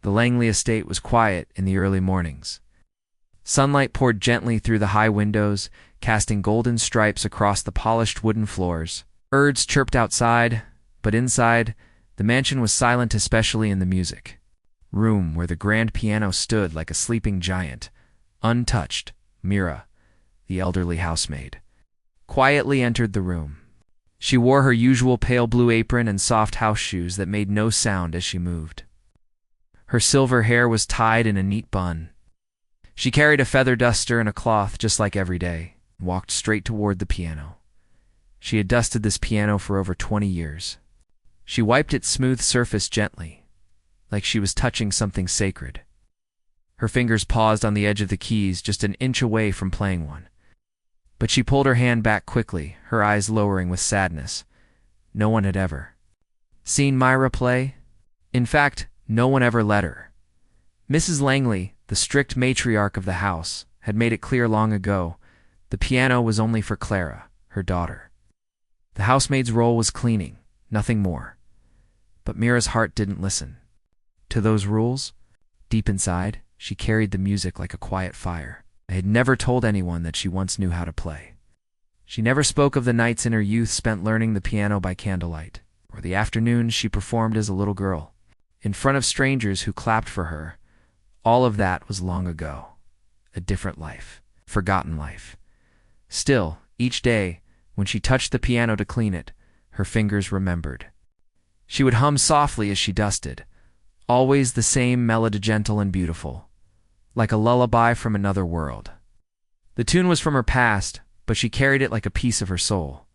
The Langley estate was quiet in the early mornings. Sunlight poured gently through the high windows, casting golden stripes across the polished wooden floors. Birds chirped outside, but inside, the mansion was silent, especially in the music room where the grand piano stood like a sleeping giant. Untouched, Mira, the elderly housemaid, quietly entered the room. She wore her usual pale blue apron and soft house shoes that made no sound as she moved. Her silver hair was tied in a neat bun. She carried a feather duster and a cloth just like every day, and walked straight toward the piano. She had dusted this piano for over 20 years. She wiped its smooth surface gently, like she was touching something sacred. Her fingers paused on the edge of the keys just an inch away from playing one. But she pulled her hand back quickly, her eyes lowering with sadness. No one had ever seen Myra play. In fact, no one ever let her. Mrs. Langley, the strict matriarch of the house, had made it clear long ago the piano was only for Clara, her daughter. The housemaid's role was cleaning, nothing more. But Mira's heart didn't listen to those rules. Deep inside, she carried the music like a quiet fire. I had never told anyone that she once knew how to play. She never spoke of the nights in her youth spent learning the piano by candlelight, or the afternoons she performed as a little girl, in front of strangers who clapped for her. All of that was long ago. A different life. Forgotten life. Still, each day, when she touched the piano to clean it, her fingers remembered. She would hum softly as she dusted, always the same melody, gentle and beautiful, like a lullaby from another world. The tune was from her past, but she carried it like a piece of her soul.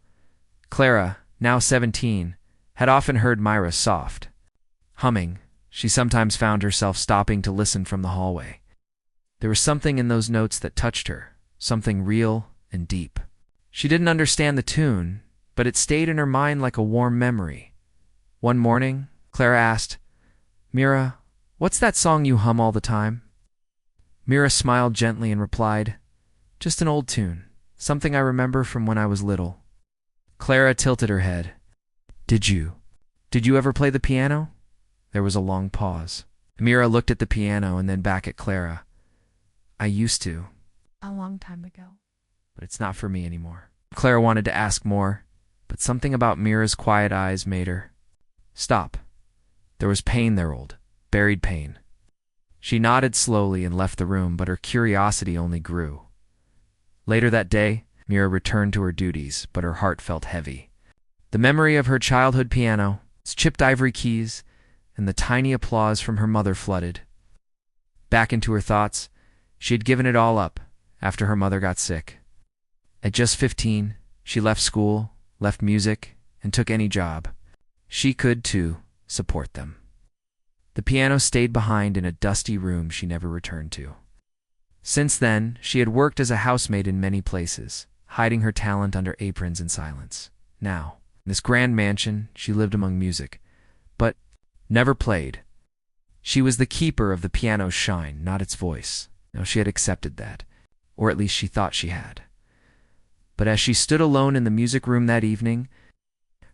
Clara, now 17, had often heard Myra's soft humming. She sometimes found herself stopping to listen from the hallway. There was something in those notes that touched her, something real and deep. She didn't understand the tune, but it stayed in her mind like a warm memory. One morning, Clara asked, "Mira, what's that song you hum all the time?" Mira smiled gently and replied, "Just an old tune, something I remember from when I was little." Clara tilted her head. Did you ever play the piano?" There was a long pause. Mira looked at the piano and then back at Clara. "I used to. A long time ago. But it's not for me anymore." Clara wanted to ask more, but something about Mira's quiet eyes made her stop. There was pain there, buried pain. She nodded slowly and left the room, but her curiosity only grew. Later that day, Mira returned to her duties, but her heart felt heavy. The memory of her childhood piano, its chipped ivory keys, and the tiny applause from her mother flooded back into her thoughts. She had given it all up after her mother got sick. At just 15, she left school, left music, and took any job she could to support them. The piano stayed behind in a dusty room she never returned to. Since then, she had worked as a housemaid in many places, hiding her talent under aprons in silence. Now, in this grand mansion, she lived among music, but never played. She was the keeper of the piano's shine, not its voice. Now she had accepted that, or at least she thought she had. But as she stood alone in the music room that evening,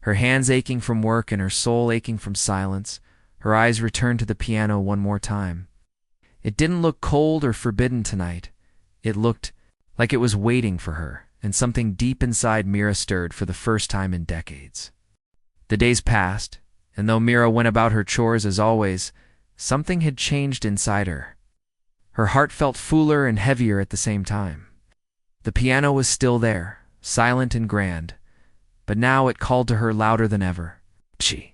her hands aching from work and her soul aching from silence, her eyes returned to the piano one more time. It didn't look cold or forbidden tonight. It looked like it was waiting for her, and something deep inside Mira stirred for the first time in decades. The days passed, and though Mira went about her chores as always, something had changed inside her. Her heart felt fuller and heavier at the same time. The piano was still there, silent and grand, but now it called to her louder than ever. She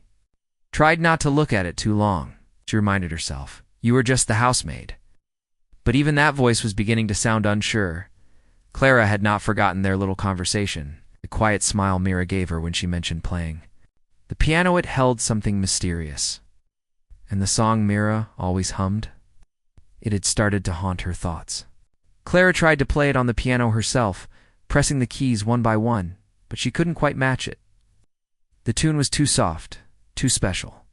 tried not to look at it too long. She reminded herself, "You were just the housemaid." But even that voice was beginning to sound unsure. Clara had not forgotten their little conversation, the quiet smile Mira gave her when she mentioned playing. The piano, it held something mysterious. And the song Mira always hummed? It had started to haunt her thoughts. Clara tried to play it on the piano herself, pressing the keys one by one, but she couldn't quite match it. The tune was too soft, too special.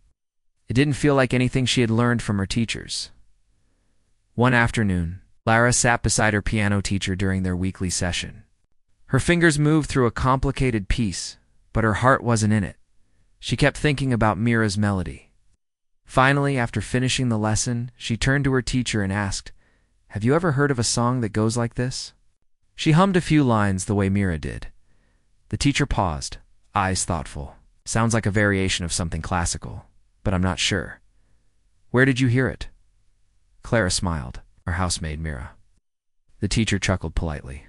It didn't feel like anything she had learned from her teachers. One afternoon, Clara sat beside her piano teacher during their weekly session. Her fingers moved through a complicated piece, but her heart wasn't in it. She kept thinking about Mira's melody. Finally, after finishing the lesson, she turned to her teacher and asked, "Have you ever heard of a song that goes like this?" She hummed a few lines the way Mira did. The teacher paused, eyes thoughtful. "Sounds like a variation of something classical, but I'm not sure. Where did you hear it?" Clara smiled. "Our housemaid, Mira." The teacher chuckled politely,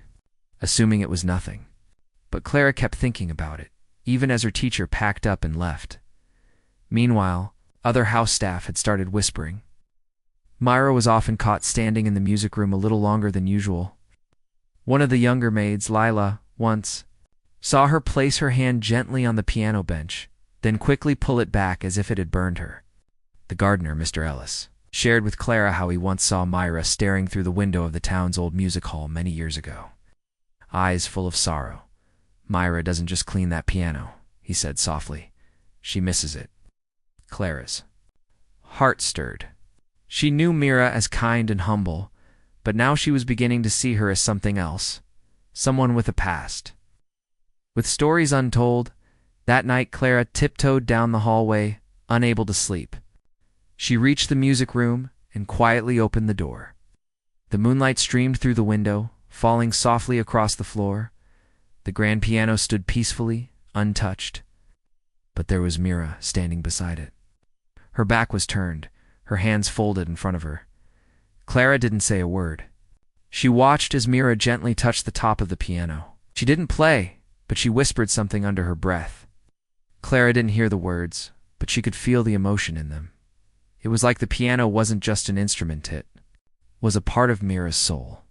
assuming it was nothing. But Clara kept thinking about it, even as her teacher packed up and left. Meanwhile, other house staff had started whispering. Myra was often caught standing in the music room a little longer than usual. One of the younger maids, Lila, once saw her place her hand gently on the piano bench, then quickly pull it back as if it had burned her. The gardener, Mr. Ellis, shared with Clara how he once saw Myra staring through the window of the town's old music hall many years ago. Eyes full of sorrow. "Myra doesn't just clean that piano," he said softly. "She misses it." Clara's heart stirred. She knew Mira as kind and humble, but now she was beginning to see her as something else, someone with a past. With stories untold, that night Clara tiptoed down the hallway, unable to sleep. She reached the music room and quietly opened the door. The moonlight streamed through the window, falling softly across the floor. The grand piano stood peacefully, untouched. But there was Mira standing beside it. Her back was turned, her hands folded in front of her. Clara didn't say a word. She watched as Mira gently touched the top of the piano. She didn't play, but she whispered something under her breath. Clara didn't hear the words, but she could feel the emotion in them. It was like the piano wasn't just an instrument, it was a part of Mira's soul.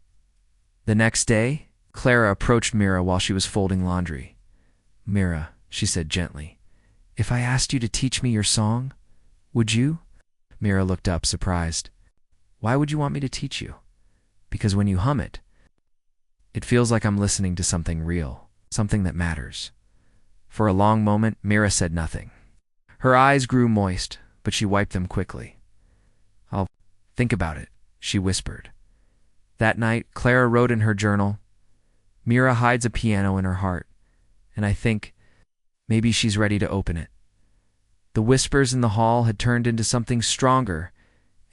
The next day, Clara approached Mira while she was folding laundry. "Mira," she said gently, "if I asked you to teach me your song, would you?" Mira looked up, surprised. "Why would you want me to teach you?" "Because when you hum it, it feels like I'm listening to something real, something that matters." For a long moment, Mira said nothing. Her eyes grew moist, but she wiped them quickly. "I'll think about it," she whispered. That night, Clara wrote in her journal, "Mira hides a piano in her heart, and I think maybe she's ready to open it." The whispers in the hall had turned into something stronger,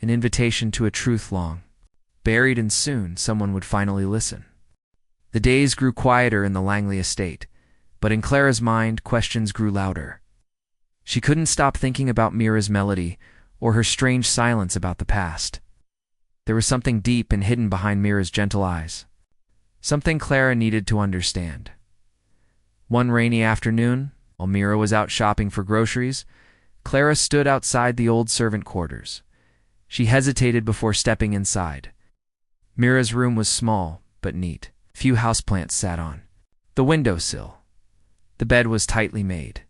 an invitation to a truth long buried, and soon someone would finally listen. The days grew quieter in the Langley estate, but in Clara's mind, questions grew louder. She couldn't stop thinking about Mira's melody or her strange silence about the past. There was something deep and hidden behind Mira's gentle eyes, something Clara needed to understand. One rainy afternoon, while Mira was out shopping for groceries, Clara stood outside the old servant quarters. She hesitated before stepping inside. Mira's room was small but neat. Few houseplants sat on the windowsill. The bed was tightly made.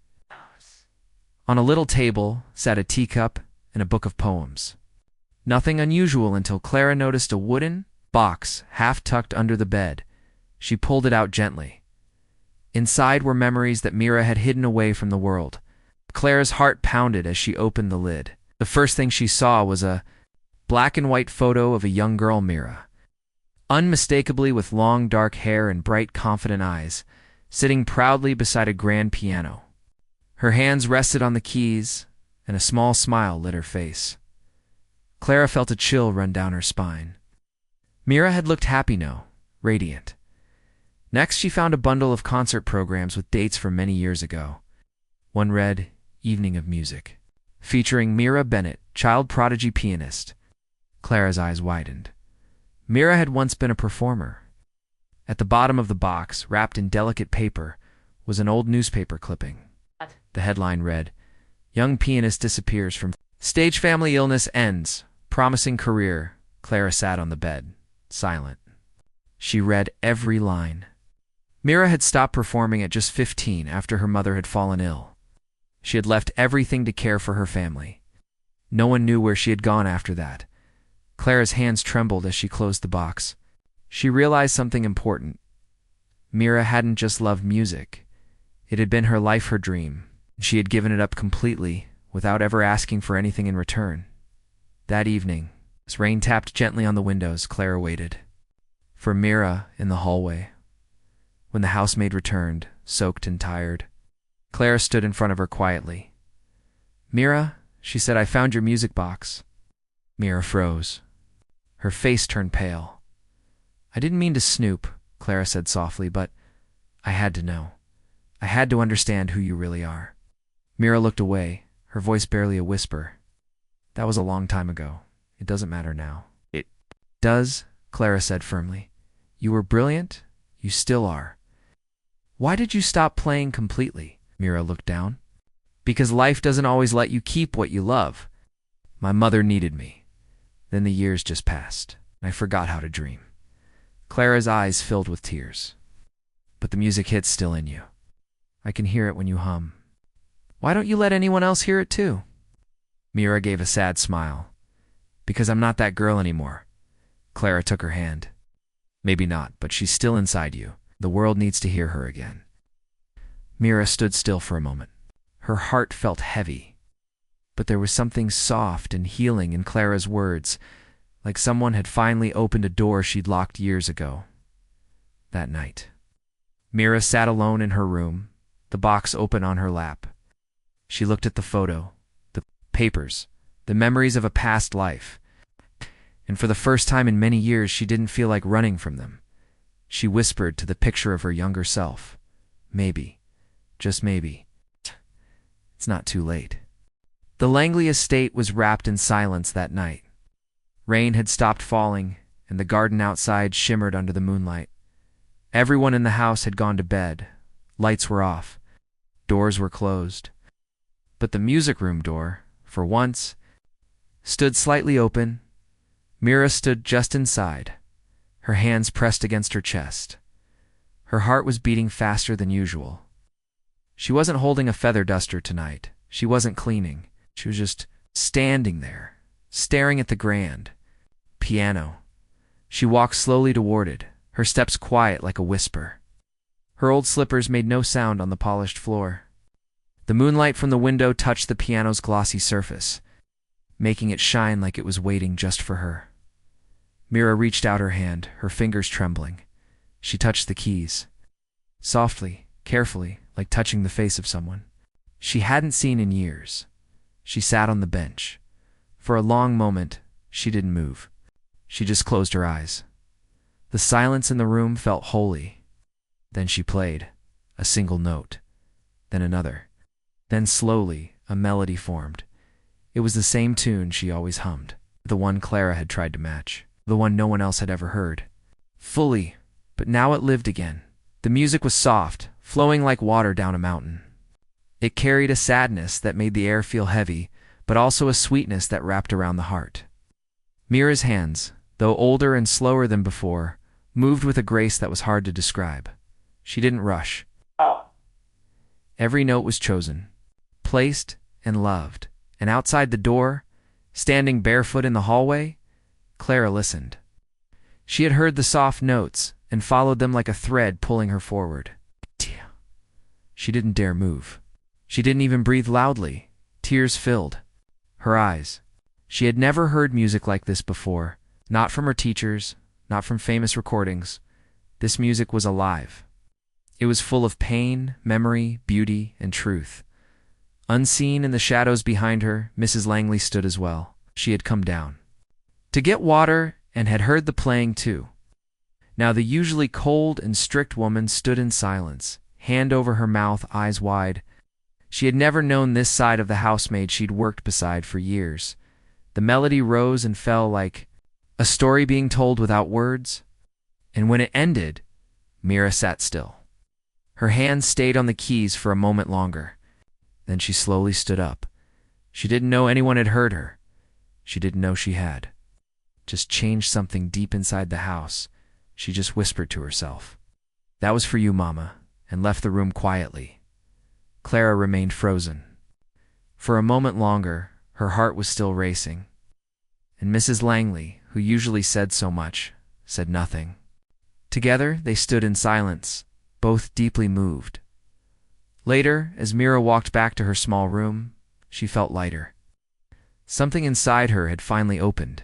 On a little table sat a teacup and a book of poems. Nothing unusual until Clara noticed a wooden box half tucked under the bed. She pulled it out gently. Inside were memories that Mira had hidden away from the world. Clara's heart pounded as she opened the lid. The first thing she saw was a black and white photo of a young girl, Mira, unmistakably with long dark hair and bright, confident eyes, sitting proudly beside a grand piano. Her hands rested on the keys, and a small smile lit her face. Clara felt a chill run down her spine. Mira had looked happy now, radiant. Next, she found a bundle of concert programs with dates from many years ago. One read, "Evening of Music," featuring Mira Bennett, child prodigy pianist. Clara's eyes widened. Mira had once been a performer. At the bottom of the box, wrapped in delicate paper, was an old newspaper clipping. The headline read, "Young pianist disappears from stage, family illness ends, promising career." Clara sat on the bed, silent. She read every line. Mira had stopped performing at just 15 after her mother had fallen ill. She had left everything to care for her family. No one knew where she had gone after that. Clara's hands trembled as she closed the box. She realized something important. Mira hadn't just loved music. It had been her life, her dream. She had given it up completely, without ever asking for anything in return. That evening, as rain tapped gently on the windows, Clara waited for Mira in the hallway. When the housemaid returned, soaked and tired, Clara stood in front of her quietly. "Mira," she said, "I found your music box." Mira froze. Her face turned pale. "I didn't mean to snoop," Clara said softly, "but I had to know. I had to understand who you really are." Mira looked away, her voice barely a whisper. "That was a long time ago. It doesn't matter now." "It does," Clara said firmly. "You were brilliant. You still are." "Why did you stop playing completely?" Mira looked down. "Because life doesn't always let you keep what you love. My mother needed me. Then the years just passed, and I forgot how to dream." Clara's eyes filled with tears. "But the music hits still in you. I can hear it when you hum. Why don't you let anyone else hear it too?" Mira gave a sad smile. "Because I'm not that girl anymore." Clara took her hand. "Maybe not, but she's still inside you. The world needs to hear her again." Mira stood still for a moment. Her heart felt heavy. But there was something soft and healing in Clara's words, like someone had finally opened a door she'd locked years ago. That night, Mira sat alone in her room, the box open on her lap. She looked at the photo, the papers, the memories of a past life. And for the first time in many years, she didn't feel like running from them. She whispered to the picture of her younger self, "Maybe, just maybe, it's not too late." The Langley estate was wrapped in silence that night. Rain had stopped falling, and the garden outside shimmered under the moonlight. Everyone in the house had gone to bed. Lights were off. Doors were closed. But the music room door, for once, stood slightly open. Mira stood just inside, her hands pressed against her chest. Her heart was beating faster than usual. She wasn't holding a feather duster tonight. She wasn't cleaning. She was just standing there, staring at the grand piano. She walked slowly toward it, her steps quiet like a whisper. Her old slippers made no sound on the polished floor. The moonlight from the window touched the piano's glossy surface, making it shine like it was waiting just for her. Mira reached out her hand, her fingers trembling. She touched the keys. Softly, carefully, like touching the face of someone she hadn't seen in years. She sat on the bench. For a long moment, she didn't move. She just closed her eyes. The silence in the room felt holy. Then she played, a single note, then another. Then slowly, a melody formed. It was the same tune she always hummed, the one Clara had tried to match, the one no one else had ever heard. Fully, but now it lived again. The music was soft, flowing like water down a mountain. It carried a sadness that made the air feel heavy, but also a sweetness that wrapped around the heart. Mira's hands, though older and slower than before, moved with a grace that was hard to describe. She didn't rush. Every note was chosen, placed, and loved. And outside the door, standing barefoot in the hallway, Clara listened. She had heard the soft notes and followed them like a thread pulling her forward. She didn't dare move. She didn't even breathe loudly. Tears filled her eyes. She had never heard music like this before, not from her teachers, not from famous recordings. This music was alive. It was full of pain, memory, beauty, and truth. Unseen in the shadows behind her, Mrs. Langley stood as well. She had come down to get water and had heard the playing too. Now the usually cold and strict woman stood in silence, hand over her mouth, eyes wide. She had never known this side of the housemaid she'd worked beside for years. The melody rose and fell like a story being told without words. And when it ended, Mira sat still. Her hands stayed on the keys for a moment longer. Then she slowly stood up. She didn't know anyone had heard her. She didn't know she had. Just changed something deep inside the house. She just whispered to herself, "That was for you, Mama," and left the room quietly. Clara remained frozen. For a moment longer, her heart was still racing. And Mrs. Langley, who usually said so much, said nothing. Together, they stood in silence, both deeply moved. Later, as Mira walked back to her small room, she felt lighter. Something inside her had finally opened.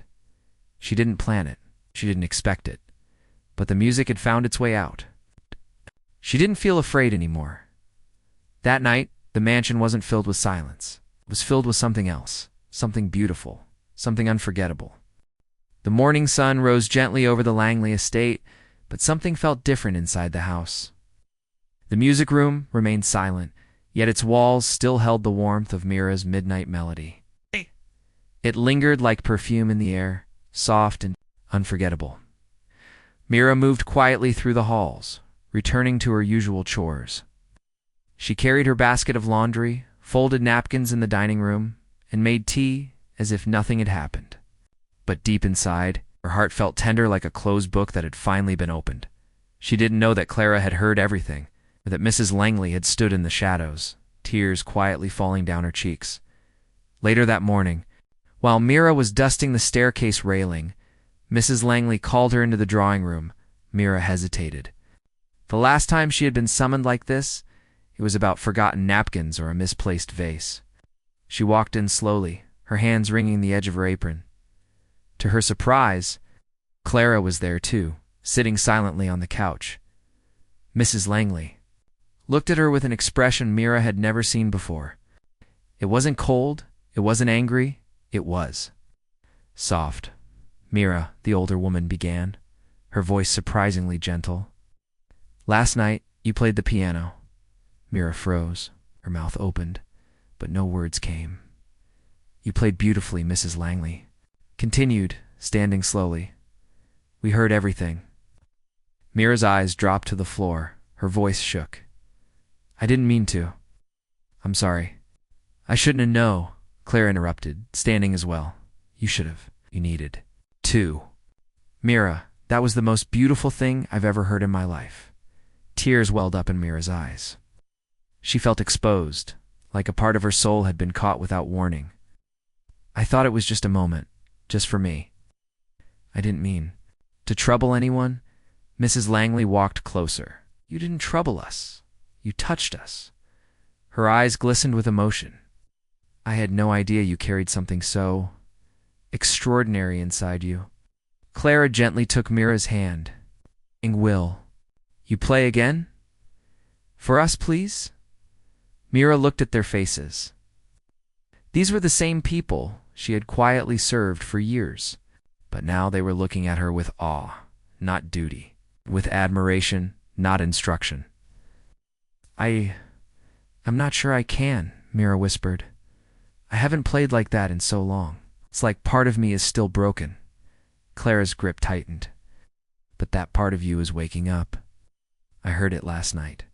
She didn't plan it. She didn't expect it. But the music had found its way out. She didn't feel afraid anymore. That night, the mansion wasn't filled with silence. It was filled with something else. something beautiful, something unforgettable. The morning sun rose gently over the Langley estate, but something felt different inside the house. The music room remained silent, yet its walls still held the warmth of Mira's midnight melody. It lingered like perfume in the air, soft and unforgettable. Mira moved quietly through the halls, returning to her usual chores. She carried her basket of laundry, folded napkins in the dining room, and made tea as if nothing had happened. But deep inside, her heart felt tender like a closed book that had finally been opened. She didn't know that Clara had heard everything, or that Mrs. Langley had stood in the shadows, tears quietly falling down her cheeks. Later that morning, while Mira was dusting the staircase railing, Mrs. Langley called her into the drawing room. Mira hesitated. The last time she had been summoned like this, it was about forgotten napkins or a misplaced vase. She walked in slowly, her hands wringing the edge of her apron. To her surprise, Clara was there too, sitting silently on the couch. Mrs. Langley looked at her with an expression Mira had never seen before. It wasn't cold, it wasn't angry, it was soft. "Mira," the older woman began, her voice surprisingly gentle. "Last night, you played the piano." Mira froze, her mouth opened, but no words came. "You played beautifully," Mrs. Langley continued, standing slowly. "We heard everything." Mira's eyes dropped to the floor, her voice shook. "I didn't mean to. I'm sorry." "I shouldn't have known," Clara interrupted, standing as well. "You should have. You needed to." "Mira, that was the most beautiful thing I've ever heard in my life." Tears welled up in Mira's eyes. She felt exposed, like a part of her soul had been caught without warning. "I thought it was just a moment, just for me. I didn't mean to trouble anyone." Mrs. Langley walked closer. "You didn't trouble us. You touched us." Her eyes glistened with emotion. "I had no idea you carried something so extraordinary inside you." Clara gently took Mira's hand. "Will you play again? For us, please?" Mira looked at their faces. These were the same people she had quietly served for years, but now they were looking at her with awe, not duty, with admiration, not instruction. I'm not sure I can," Mira whispered. "I haven't played like that in so long. It's like part of me is still broken." Clara's grip tightened. "But that part of you is waking up. I heard it last night."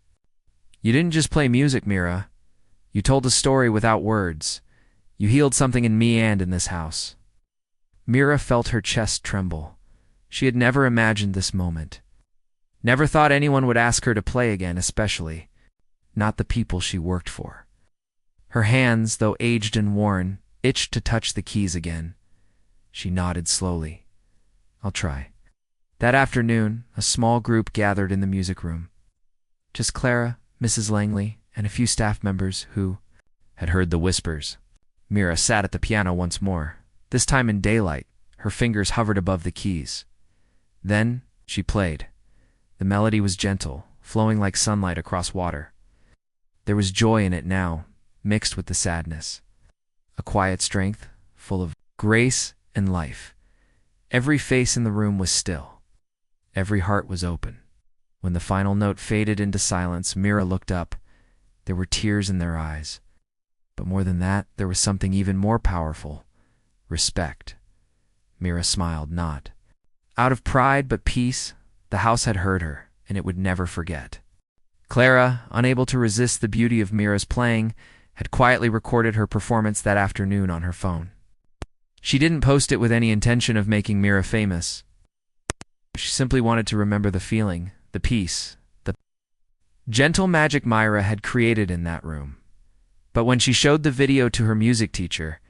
"You didn't just play music, Mira. You told a story without words. You healed something in me and in this house." Mira felt her chest tremble. She had never imagined this moment. Never thought anyone would ask her to play again, especially not the people she worked for. Her hands, though aged and worn, itched to touch the keys again. She nodded slowly. "I'll try." That afternoon, a small group gathered in the music room. Just Clara, Mrs. Langley, and a few staff members who had heard the whispers. Mira sat at the piano once more, this time in daylight. Her fingers hovered above the keys. Then she played. The melody was gentle, flowing like sunlight across water. There was joy in it now, mixed with the sadness. A quiet strength, full of grace and life. Every face in the room was still. Every heart was open. When the final note faded into silence, Mira looked up. There were tears in their eyes. But more than that, there was something even more powerful. Respect. Mira smiled, not out of pride, but peace. The house had heard her, and it would never forget. Clara, unable to resist the beauty of Mira's playing, had quietly recorded her performance that afternoon on her phone. She didn't post it with any intention of making Mira famous. She simply wanted to remember the feeling, the peace, the gentle magic Mira had created in that room. But when she showed the video to her music teacher,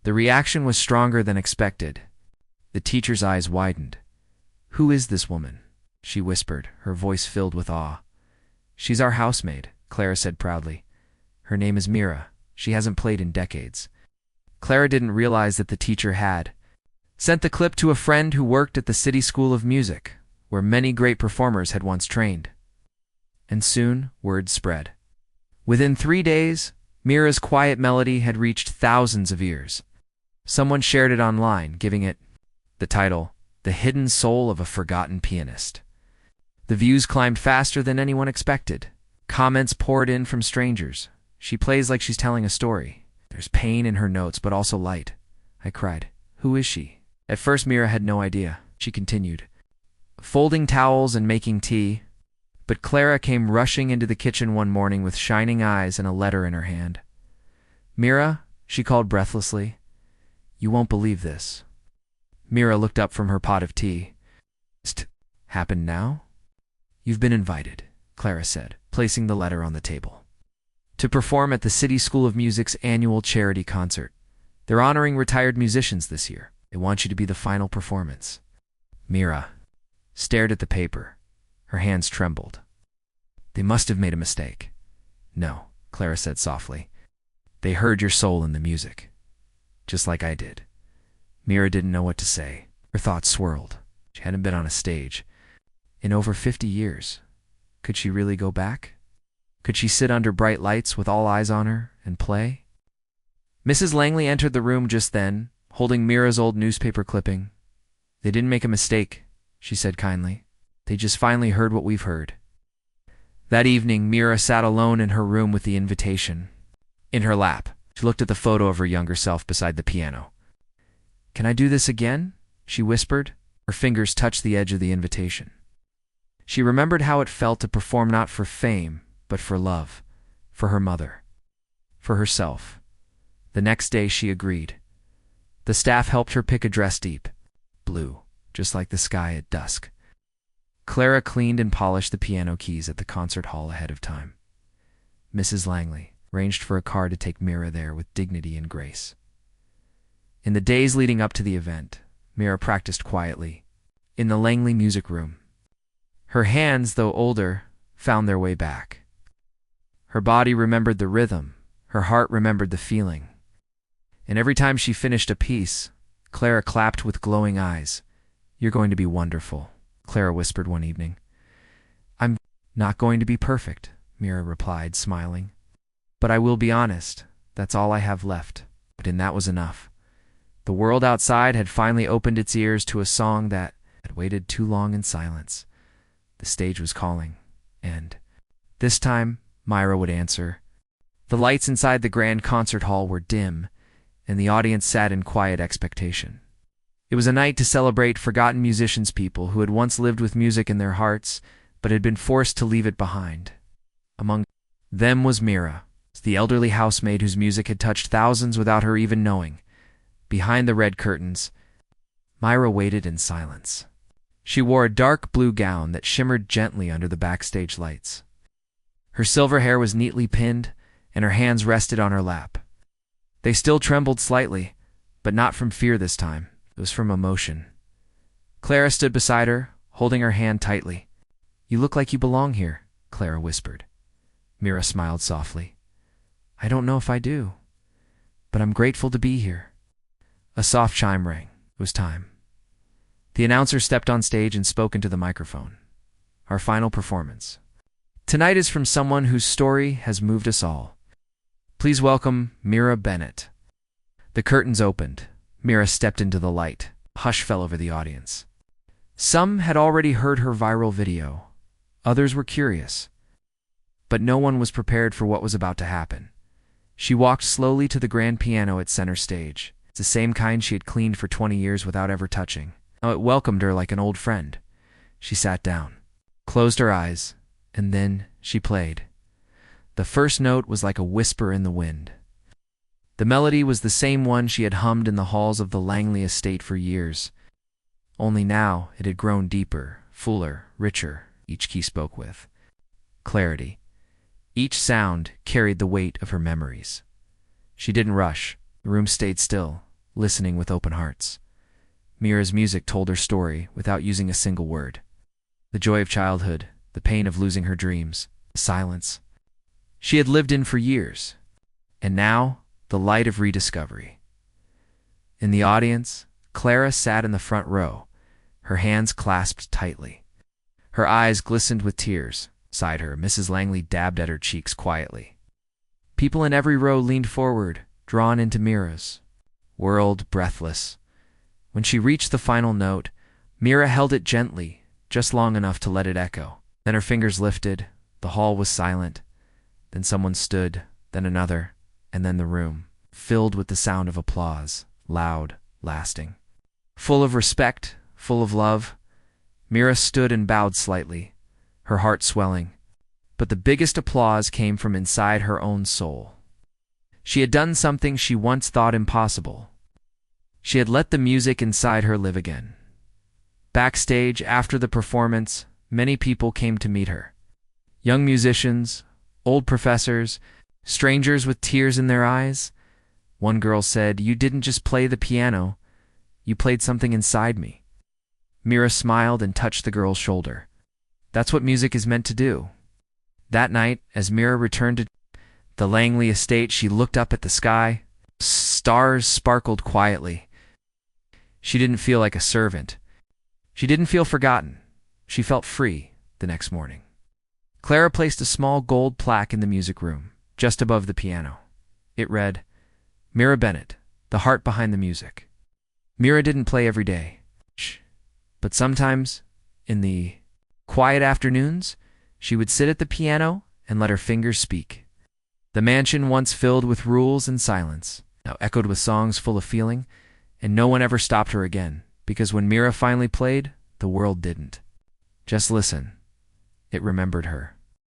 the reaction was stronger than expected. The teacher's eyes widened. "Who is this woman?" she whispered, her voice filled with awe. "She's our housemaid," Clara said proudly. "Her name is Mira. She hasn't played in decades." Clara didn't realize that the teacher had sent the clip to a friend who worked at the City School of Music, where many great performers had once trained. And soon, word spread. Within 3 days, Mira's quiet melody had reached thousands of ears. Someone shared it online, giving it the title, The Hidden Soul of a Forgotten Pianist. The views climbed faster than anyone expected. Comments poured in from strangers. She plays like she's telling a story. There's pain in her notes, but also light. I cried. Who is she? At first, Mira had no idea. She continued, folding towels and making tea. But Clara came rushing into the kitchen one morning with shining eyes and a letter in her hand. Mira, she called breathlessly, you won't believe this. Mira looked up from her pot of tea. Happened now? You've been invited, Clara said, placing the letter on the table, to perform at the City School of Music's annual charity concert. They're honoring retired musicians this year. They want you to be the final performance. Mira stared at the paper. Her hands trembled. They must have made a mistake. No, Clara said softly. They heard your soul in the music, just like I did. Mira didn't know what to say. Her thoughts swirled. She hadn't been on a stage in over 50 years. Could she really go back? Could she sit under bright lights with all eyes on her and play? Mrs. Langley entered the room just then, holding Mira's old newspaper clipping. They didn't make a mistake, she said kindly. They just finally heard what we've heard. That evening, Mira sat alone in her room with the invitation in her lap. She looked at the photo of her younger self beside the piano. Can I do this again? She whispered. Her fingers touched the edge of the invitation. She remembered how it felt to perform not for fame, but for love, for her mother, for herself. The next day she agreed. The staff helped her pick a dress deep blue, just like the sky at dusk. Clara cleaned and polished the piano keys at the concert hall ahead of time. Mrs. Langley arranged for a car to take Mira there with dignity and grace. In the days leading up to the event, Mira practiced quietly in the Langley music room. Her hands, though older, found their way back. Her body remembered the rhythm. Her heart remembered the feeling. And every time she finished a piece, Clara clapped with glowing eyes. You're going to be wonderful, Clara whispered one evening. I'm not going to be perfect, Mira replied, smiling. But I will be honest. That's all I have left. And that was enough. The world outside had finally opened its ears to a song that had waited too long in silence. The stage was calling, and this time, Myra would answer. The lights inside the grand concert hall were dim, and the audience sat in quiet expectation. It was a night to celebrate forgotten musicians, people who had once lived with music in their hearts, but had been forced to leave it behind. Among them was Mira, the elderly housemaid whose music had touched thousands without her even knowing. Behind the red curtains, Myra waited in silence. She wore a dark blue gown that shimmered gently under the backstage lights. Her silver hair was neatly pinned, and her hands rested on her lap. They still trembled slightly, but not from fear this time. It was from emotion. Clara stood beside her, holding her hand tightly. You look like you belong here, Clara whispered. Mira smiled softly. I don't know if I do, but I'm grateful to be here. A soft chime rang. It was time. The announcer stepped on stage and spoke into the microphone. Our final performance. Tonight is from someone whose story has moved us all. Please welcome Mira Bennett. The curtains opened. Mira stepped into the light. A hush fell over the audience. Some had already heard her viral video. Others were curious. But no one was prepared for what was about to happen. She walked slowly to the grand piano at center stage. It's the same kind she had cleaned for 20 years without ever touching. Now it welcomed her like an old friend. She sat down, closed her eyes, and then she played. The first note was like a whisper in the wind. The melody was the same one she had hummed in the halls of the Langley estate for years. Only now it had grown deeper, fuller, richer, each key spoke with clarity. Each sound carried the weight of her memories. She didn't rush. The room stayed still, listening with open hearts. Mira's music told her story without using a single word. The joy of childhood, the pain of losing her dreams, the silence she had lived in for years, and now the light of rediscovery. In the audience, Clara sat in the front row, her hands clasped tightly. Her eyes glistened with tears. Beside her, Mrs. Langley dabbed at her cheeks quietly. People in every row leaned forward, drawn into Mira's world, breathless. When she reached the final note, Mira held it gently, just long enough to let it echo. Then her fingers lifted, the hall was silent. Then someone stood, then another, and then the room, filled with the sound of applause, loud, lasting. Full of respect, full of love, Mira stood and bowed slightly, her heart swelling. But the biggest applause came from inside her own soul. She had done something she once thought impossible. She had let the music inside her live again. Backstage, after the performance, many people came to meet her. Young musicians, old professors, strangers with tears in their eyes. One girl said, "You didn't just play the piano, you played something inside me." Mira smiled and touched the girl's shoulder. That's what music is meant to do. That night, as Mira returned to the Langley estate, she looked up at the sky. Stars sparkled quietly. She didn't feel like a servant. She didn't feel forgotten. She felt free the next morning. Clara placed a small gold plaque in the music room, just above the piano. It read, "Mira Bennett, the heart behind the music." Mira didn't play every day, but sometimes, in the quiet afternoons, she would sit at the piano and let her fingers speak. The mansion, once filled with rules and silence, now echoed with songs full of feeling, and no one ever stopped her again, because when Mira finally played, the world didn't. Just listen. It remembered her.